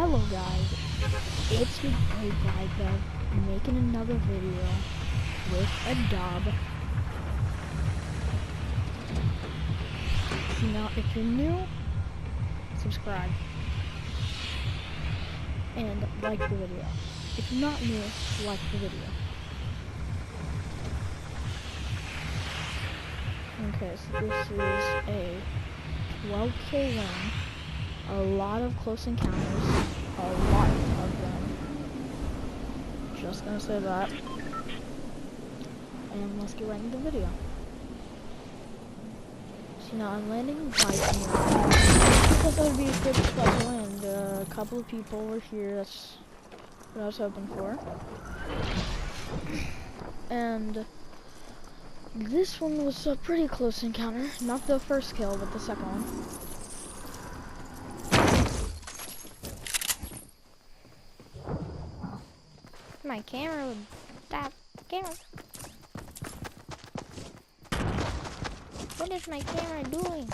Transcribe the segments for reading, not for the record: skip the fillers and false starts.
Hello guys, it's your boy Bev making another video with a dub. Now if you're new, subscribe and like the video. If you're not new, like the video. Okay, so this is a 12 kill win. A lot of close encounters, a lot of them. Just gonna say that. And let's get right into the video. So now I'm landing right here. I thought that would be a good spot to land. A couple of people were here, that's what I was hoping for. And this one was a pretty close encounter. Not the first kill, but the second one. My camera would stop. Camera. What is my camera doing?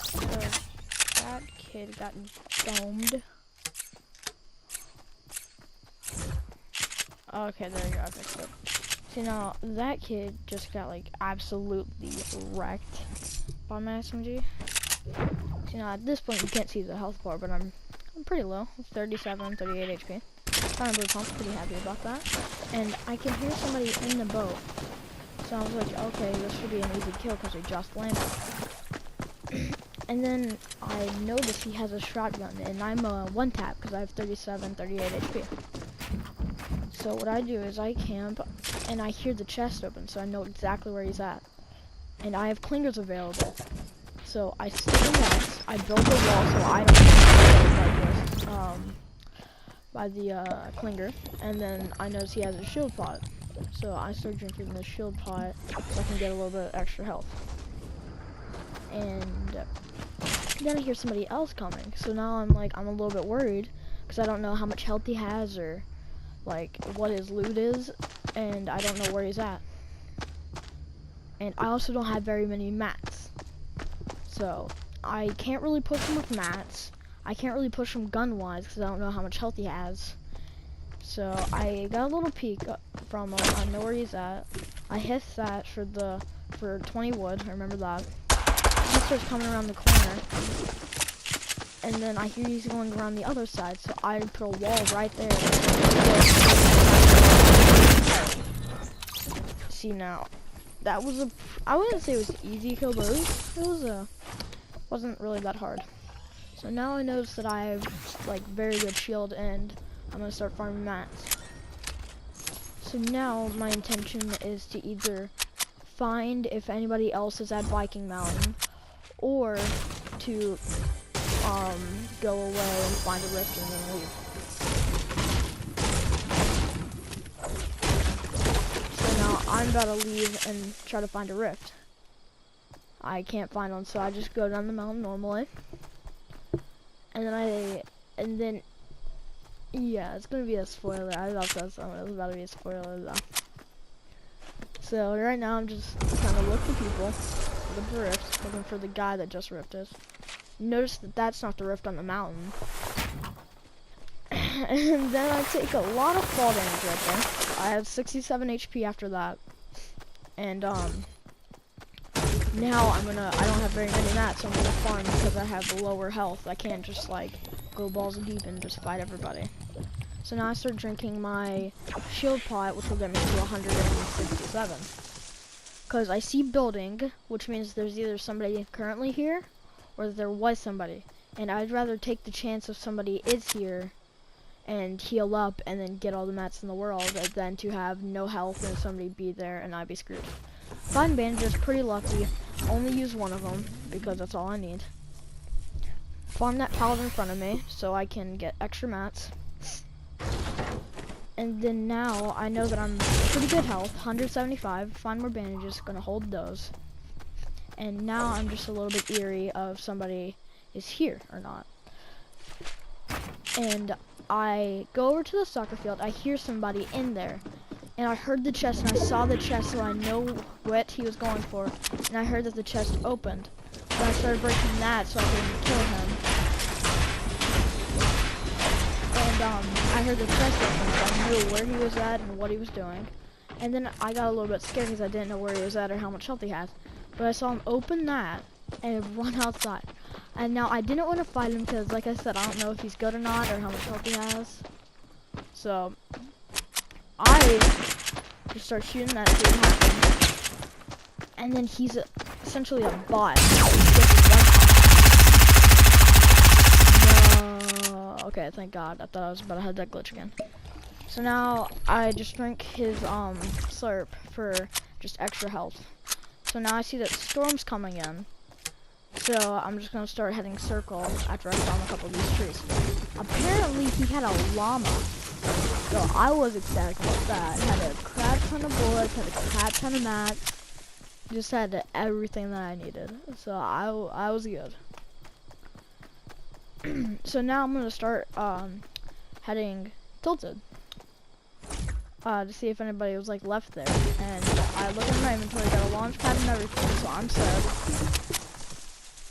So that kid got domed. Okay, there we go. I fixed it. See now, that kid just got like absolutely wrecked by my SMG. See now, at this point you can't see the health bar, but I'm pretty low, 37, 38 HP. Kind of blue pump, pretty happy about that. And I can hear somebody in the boat. So I was like, okay, this should be an easy kill because we just landed. And then I noticed he has a shotgun, and I'm a one tap because I have 37, 38 HP. So what I do is I camp, and I hear the chest open, so I know exactly where he's at. And I have clingers available. So I sit in that, I build a wall so I don't get like this, by the clinger, and then I notice he has a shield pot. So I start drinking the shield pot so I can get a little bit of extra health. And then I hear somebody else coming, so now I'm a little bit worried because I don't know how much health he has or like what his loot is, and I don't know where he's at. And I also don't have very many mats. So, I can't really push him with mats. I can't really push him gun-wise because I don't know how much health he has. So, I got a little peek from him. I know where he's at. I hit that for 20 wood. I remember that. He starts coming around the corner. And then I hear he's going around the other side. So, I put a wall right there. See now, that was I wouldn't say it was an easy kill, but wasn't really that hard. So now I notice that I have like very good shield, and I'm gonna start farming mats. So now my intention is to either find if anybody else is at Viking Mountain, or to go away and find a rift and then leave. So now I'm about to leave and try to find a rift. I can't find one, so I just go down the mountain normally. And then yeah, it's gonna be a spoiler. I thought that it was about to be a spoiler though. So right now I'm just kind of looking for people with the rift, looking for the guy that just rifted. Notice that that's not the rift on the mountain. And then I take a lot of fall damage right there. I have 67 HP after that. And now I don't have very many mats, so I'm gonna farm because I have lower health. I can't just like go balls deep and just fight everybody. So now I start drinking my shield pot, which will get me to 167. Because I see building, which means there's either somebody currently here, or there was somebody. And I'd rather take the chance if somebody is here and heal up and then get all the mats in the world than to have no health and somebody be there and I'd be screwed. Find bandages, pretty lucky. Only use one of them because that's all I need. Farm that pallet in front of me so I can get extra mats. And then now I know that I'm pretty good health, 175. Find more bandages, gonna hold those. And now I'm just a little bit eerie of somebody is here or not. And I go over to the soccer field. I hear somebody in there. And I heard the chest, and I saw the chest, so I know what he was going for. And I heard that the chest opened. I started breaking that so I could kill him. And I heard the chest open, so I knew where he was at and what he was doing. And then I got a little bit scared because I didn't know where he was at or how much health he had. But I saw him open that and run outside. And now I didn't want to fight him because, like I said, I don't know if he's good or not or how much health he has. So I just start shooting that dude, and then he's essentially a bot. No. Okay, thank God. I thought I was about to have that glitch again. So now I just drank his slurp for just extra health. So now I see that storm's coming in. So I'm just gonna start heading circle after I found a couple of these trees. Apparently he had a llama. So I was ecstatic about that. Had a crap ton of bullets, had a crap ton of mats. Just had everything that I needed. So I was good. So now I'm gonna start heading tilted. To see if anybody was like left there. And I looked at my inventory, got a launch pad and everything, so I'm set.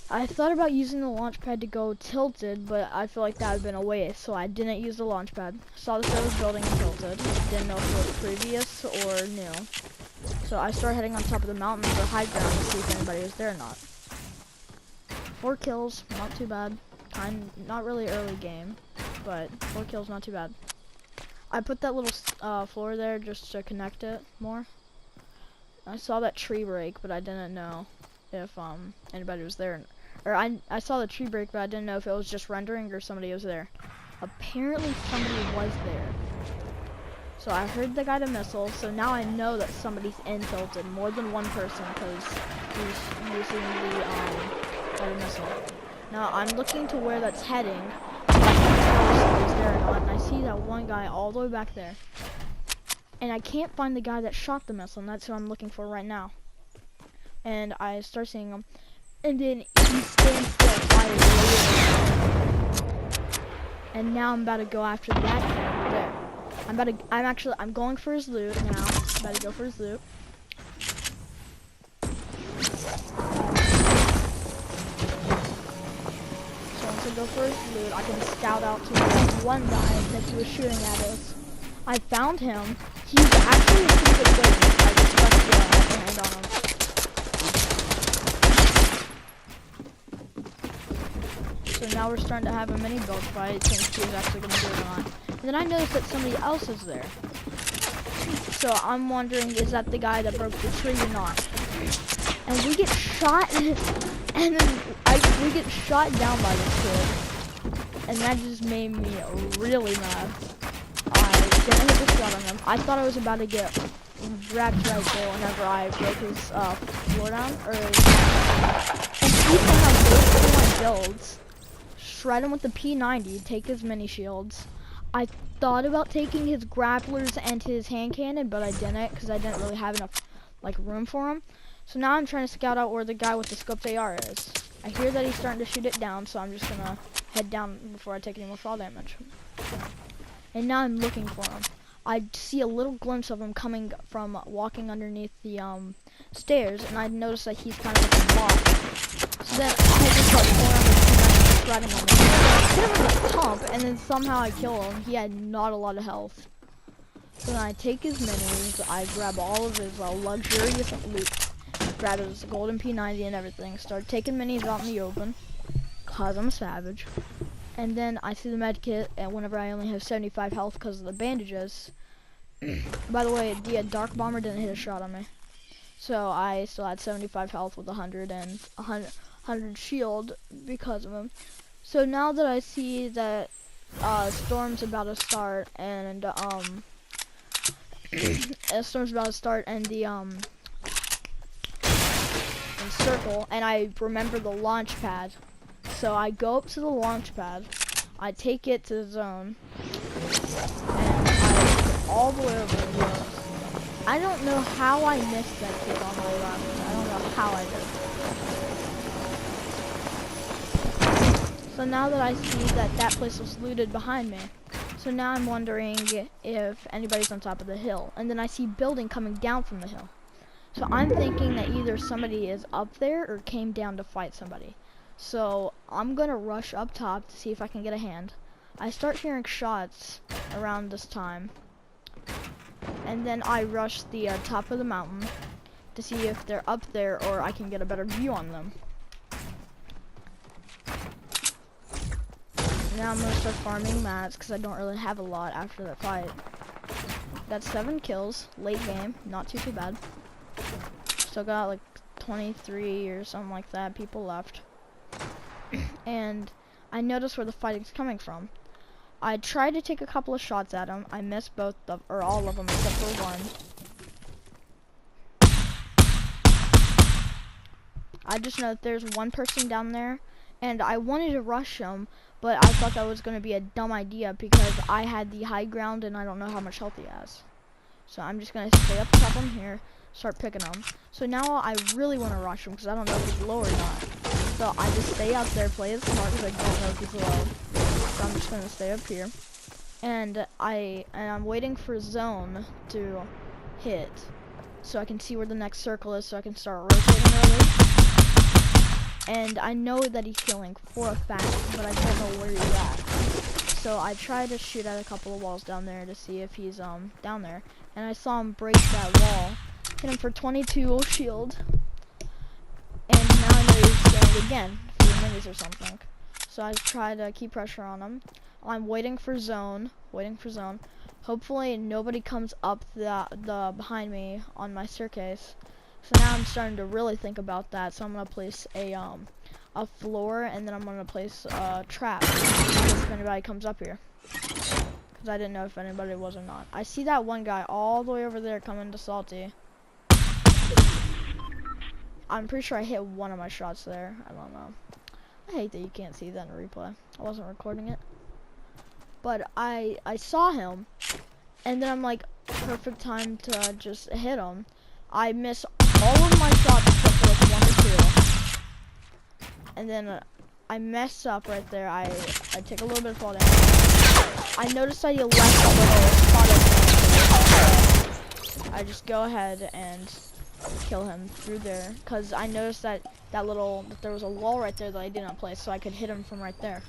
I thought about using the launch pad to go tilted, but I feel like that would have been a waste, so I didn't use the launch pad. Saw that there was building and tilted. Didn't know if it was previous or new. So I started heading on top of the mountain for high ground to see if anybody was there or not. 4 kills, not too bad. Not really early game, but 4 kills, not too bad. I put that little floor there just to connect it more. I saw that tree break, but I didn't know if anybody was there. Or I saw the tree break, but I didn't know if it was just rendering or somebody was there. Apparently somebody was there. So I heard the guy to missile, so now I know that somebody's in tilted, more than one person, because he's using the guy to missile. Now I'm looking to where that's heading, so I can tell if somebody's there or not, and I see that one guy all the way back there. And I can't find the guy that shot the missile, and that's who I'm looking for right now. And I start seeing him, and then he stands still, and now I'm about to go after that guy over there. I'm going for his loot now. I'm about to go for his loot. So once I go for his loot, I can scout out to that one guy that he was shooting at us. I found him. He's actually a pretty good player. I just left the upper hand on him. So now we're starting to have a mini build fight since he's actually going to do it or not. And then I noticed that somebody else is there. So I'm wondering, is that the guy that broke the tree or not? And we get shot, and then we get shot down by this kid. And that just made me really mad. I didn't hit the shot on him. I thought I was about to get wrapped right there whenever I broke his floor down. And he somehow goes through my builds. Shred him with the P90, take his mini shields. I thought about taking his grapplers and his hand cannon, but I didn't because I didn't really have enough room for him. So now I'm trying to scout out where the guy with the scoped AR is. I hear that he's starting to shoot it down, so I'm just gonna head down before I take any more fall damage. And now I'm looking for him. I see a little glimpse of him coming from walking underneath the stairs, and I noticed that he's kind of like a block. So then I just start shredding him. Hit him with a pump, and then somehow I kill him. He had not a lot of health. So then I take his minis, I grab all of his luxurious loot, grab his golden P90 and everything, start taking minis out in the open, cause I'm a savage. And then I see the med kit, and whenever I only have 75 health because of the bandages. By the way, the Dark Bomber didn't hit a shot on me. So I still had 75 health with 100 and 100 shield because of him. So now that I see that Storm's about to start, and Storm's about to start, and the and circle, and I remember the launch pad. So I go up to the launch pad, I take it to the zone, and I go all the way over the hill. I don't know how I missed that kid on my left. I don't know how I did. So now that I see that that place was looted behind me, so now I'm wondering if anybody's on top of the hill. And then I see building coming down from the hill. So I'm thinking that either somebody is up there or came down to fight somebody. So I'm gonna rush up top to see if I can get a hand. I start hearing shots around this time. And then I rush the top of the mountain to see if they're up there or I can get a better view on them. Now I'm gonna start farming mats because I don't really have a lot after that fight. Got 7 kills, late game, not too bad. Still got like 23 or something like that people left. And I noticed where the fighting's coming from. I tried to take a couple of shots at him. I missed both of, or all of them except for one. I just know that there's one person down there, and I wanted to rush him, but I thought that was going to be a dumb idea because I had the high ground and I don't know how much health he has. So I'm just going to stay up top on here, start picking him. So now I really want to rush him because I don't know if he's low or not. So I just stay up there, play his smart because I don't know if he's low. So I'm just going to stay up here. And I'm waiting for zone to hit so I can see where the next circle is so I can start rotating early. And I know that he's healing for a fact, but I don't know where he's at. So I tried to shoot at a couple of walls down there to see if he's down there. And I saw him break that wall. Hit him for 22 shield. And now I know he's going again for the minis or something. So I try to keep pressure on him. I'm waiting for zone. Hopefully nobody comes up the behind me on my staircase. So now I'm starting to really think about that. So I'm gonna place a floor, and then I'm gonna place a trap in case if anybody comes up here. Cause I didn't know if anybody was or not. I see that one guy all the way over there coming to Salty. I'm pretty sure I hit one of my shots there. I don't know. I hate that you can't see that in a replay. I wasn't recording it. But I saw him, and then I'm like, perfect time to just hit him. I miss all of my shots except for like 1 or 2. And then I mess up right there. I take a little bit of fall damage. I noticed that he left a little spot. I just go ahead and kill him through there, because I noticed that there was a wall right there that I didn't place, so I could hit him from right there.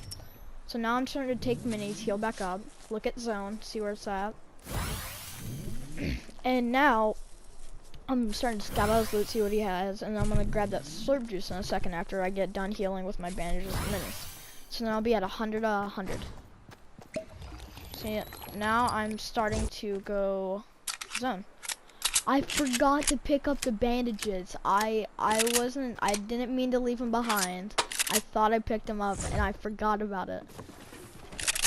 So now I'm starting to take minis, heal back up, look at zone, see where it's at. And now I'm starting to scout out his loot, see what he has, and I'm gonna grab that slurp juice in a second after I get done healing with my bandages and minis. So now I'll be at 100 100. So yeah, now I'm starting to go zone. I forgot to pick up the bandages. I didn't mean to leave them behind. I thought I picked them up and I forgot about it.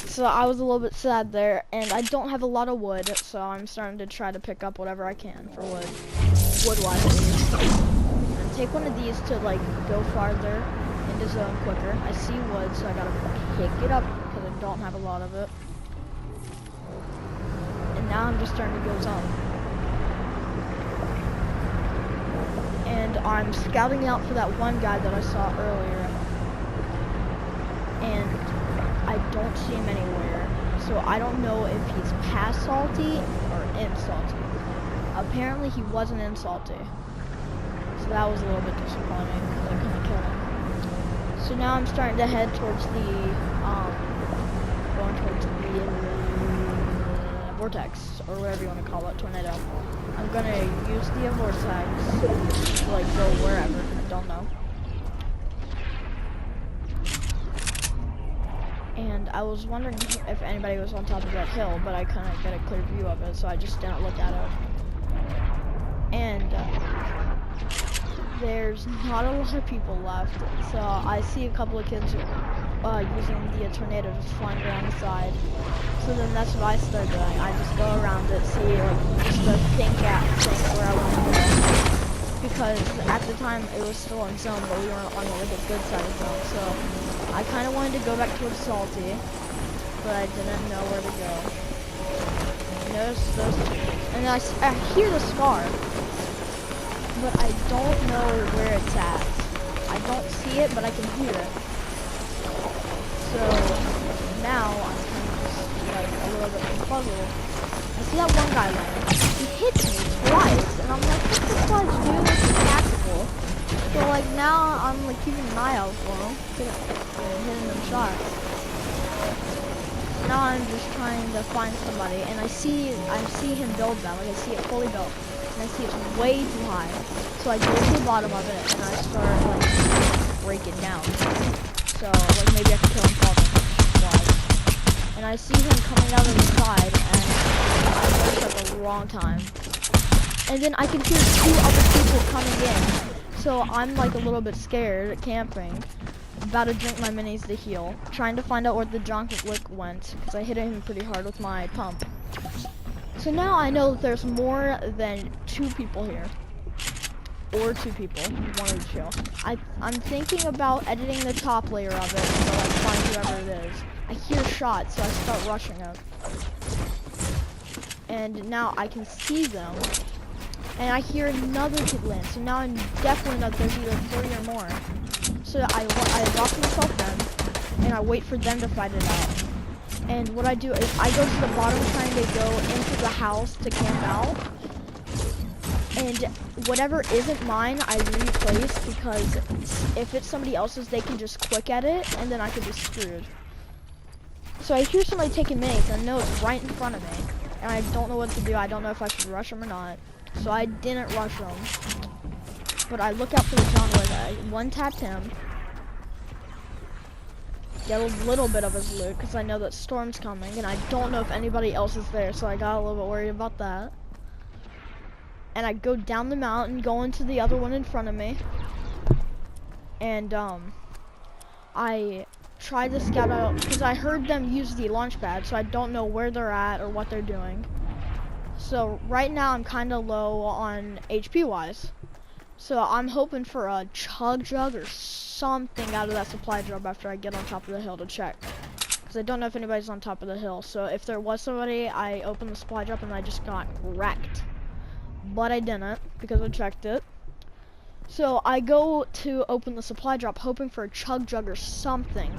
So I was a little bit sad there, and I don't have a lot of wood, so I'm starting to try to pick up whatever I can for wood. Wood-wise. And take one of these to like go farther into zone quicker. I see wood, so I gotta pick it up because I don't have a lot of it. And now I'm just starting to go zone. And I'm scouting out for that one guy that I saw earlier. And I don't see him anywhere. So I don't know if he's past Salty or in Salty. Apparently he wasn't in Salty. So that was a little bit disappointing because I couldn't kill him. So now I'm starting to head towards the, going towards the vortex, or whatever you want to call it, tornado. I'm gonna use the vortex to like go wherever, I don't know. And I was wondering if anybody was on top of that hill, but I couldn't get a clear view of it, so I just didn't look at it. And there's not a lot of people left, so I see a couple of kids using the tornado just flying around the side. So then that's what I start doing. I just go around it, see like just to think where I want to go. Because at the time it was still in zone, but we weren't on like a good side of zone. So I kind of wanted to go back towards Salty, but I didn't know where to go. Notice those, and I hear the scar, but I don't know where it's at. I don't see it, but I can hear it. So now I'm kind of just like a little bit puzzled. I see that one guy land. He hits me twice, and I'm like, what the fuck, dude? This is tactical. So like now I'm like keeping an eye out for him, hitting them shots. Now I'm just trying to find somebody, and I see him build that. Like I see it fully built, and I see it's way too high. So I go to the bottom of it, and I start like breaking down. So like maybe I can kill him twice. And I see him coming out of the side, and I rushed at the wrong time. And then I can hear 2 other people coming in. So I'm like a little bit scared, camping, about to drink my minis to heal, trying to find out where the John Wick went, because I hit him pretty hard with my pump. So now I know that there's more than 2 people here, or 2 people, one of the 2. I'm thinking about editing the top layer of it to like find whoever it is. I hear shots, so I start rushing them. And now I can see them. And I hear another kid land, so now I'm definitely not, there's either 3 or more. So I lock myself in, and I wait for them to fight it out. And what I do is I go to the bottom trying to go into the house to camp out. And whatever isn't mine, I replace, because if it's somebody else's, they can just quick at it, and then I could be screwed. So I hear somebody taking minis, and I know it's right in front of me. And I don't know what to do. I don't know if I should rush them or not. So I didn't rush him, but I look out for the John Wick. I one-tapped him, get a little bit of his loot, because I know that Storm's coming, and I don't know if anybody else is there, so I got a little bit worried about that. And I go down the mountain, go into the other one in front of me, and I try to scout out, because I heard them use the launch pad, so I don't know where they're at or what they're doing. So right now I'm kind of low on HP wise. So I'm hoping for a chug jug or something out of that supply drop after I get on top of the hill to check. Because I don't know if anybody's on top of the hill. So if there was somebody, I opened the supply drop and I just got wrecked. But I didn't, because I checked it. So I go to open the supply drop hoping for a chug jug or something.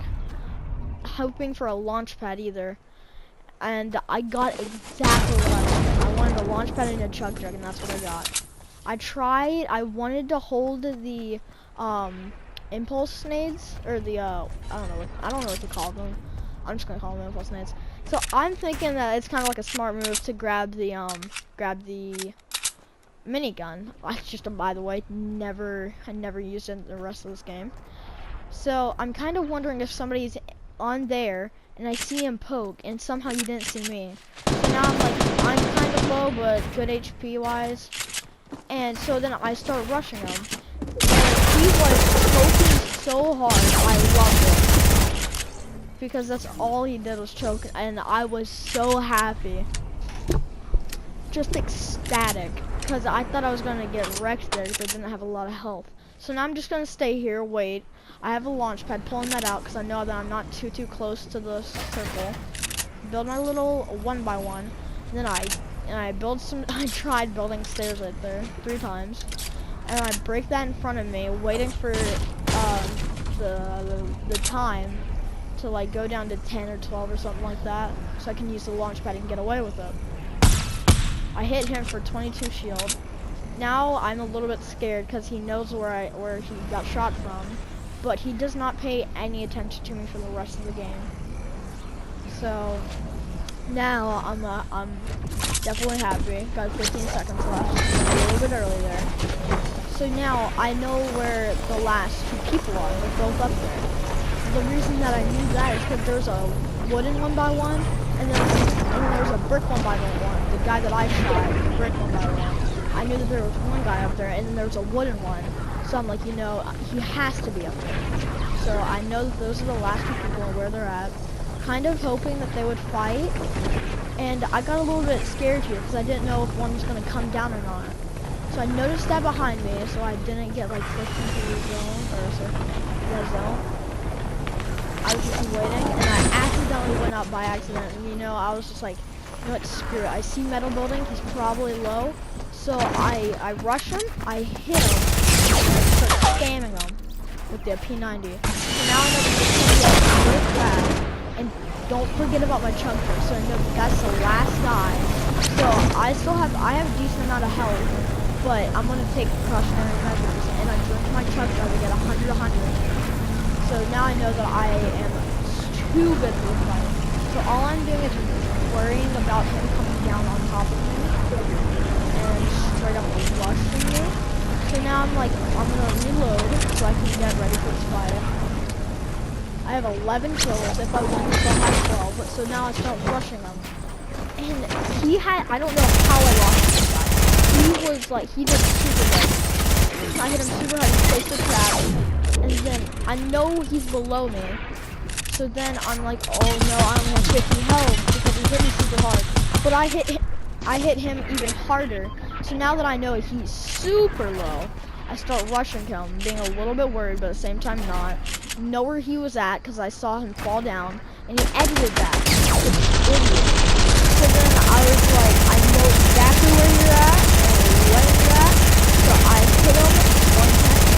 Hoping for a launch pad either. And I got exactly what I wanted. I wanted a launch pad and a chug jug, and that's what I got. I wanted to hold the impulse nades, or the I don't know what to call them. I'm just gonna call them impulse nades. So I'm thinking that it's kind of like a smart move to grab the minigun. I just, by the way, I never used it in the rest of this game. So I'm kind of wondering if somebody's on there and I see him poke and somehow you didn't see me. So now I'm kind of low but good HP wise. And so then I start rushing him. And he was choking so hard, I loved it. Because that's all he did was choke, and I was so happy. Just ecstatic. Because I thought I was going to get wrecked there because I didn't have a lot of health. So now I'm just going to stay here, wait. I have a launch pad, pulling that out because I know that I'm not too close to the circle. Build my little 1x1. And then I tried building stairs right there 3 times. And I break that in front of me, waiting for the time to like go down to 10 or 12 or something like that. So I can use the launch pad and get away with it. I hit him for 22 shield. Now I'm a little bit scared because he knows where he got shot from, but he does not pay any attention to me for the rest of the game. So now I'm definitely happy. Got 15 seconds left. A little bit early there. So now I know where the last 2 people are. They're both up there. The reason that I knew that is because there's a wooden 1x1 and then there's a brick 1x1. The guy that I shot, brick 1x1. I knew that there was one guy up there, and then there was a wooden one. So I'm like, you know, he has to be up there. So I know that those are the last 2 people and where they're at. Kind of hoping that they would fight. And I got a little bit scared here because I didn't know if one was going to come down or not. So I noticed that behind me, so I didn't get like pushed into the zone, the zone. I was just waiting, and I accidentally went out by accident. And you know, I was just like, you know what, screw it. I see metal building, he's probably low. So I rush him, I hit him, and I start spamming him with the P90. So now I know that he's really bad, and don't forget about my chunker. So no, that's the last guy. So I have a decent amount of health, but I'm gonna take precautionary measures, and I drink my chunker to get 100. So now I know that I am too good for the fight. So all I'm doing is worrying about him coming down on top of me and straight up rushing me. So now I'm gonna reload so I can get ready for this fight. I have 11 kills. If I win this, I'll have 12. So now I start rushing him. And I don't know how I lost this guy. He did super good. I hit him super hard, he placed the trap. And then I know he's below me. So then I'm like, oh no, I only have 50 health because he hit me super hard. But I hit him even harder. So now that I know he's super low, I start rushing him, being a little bit worried, but at the same time not. Know where he was at because I saw him fall down, and he exited that. Idiot. So then I was like, I know exactly where you're at and when you're at. So I hit him one time.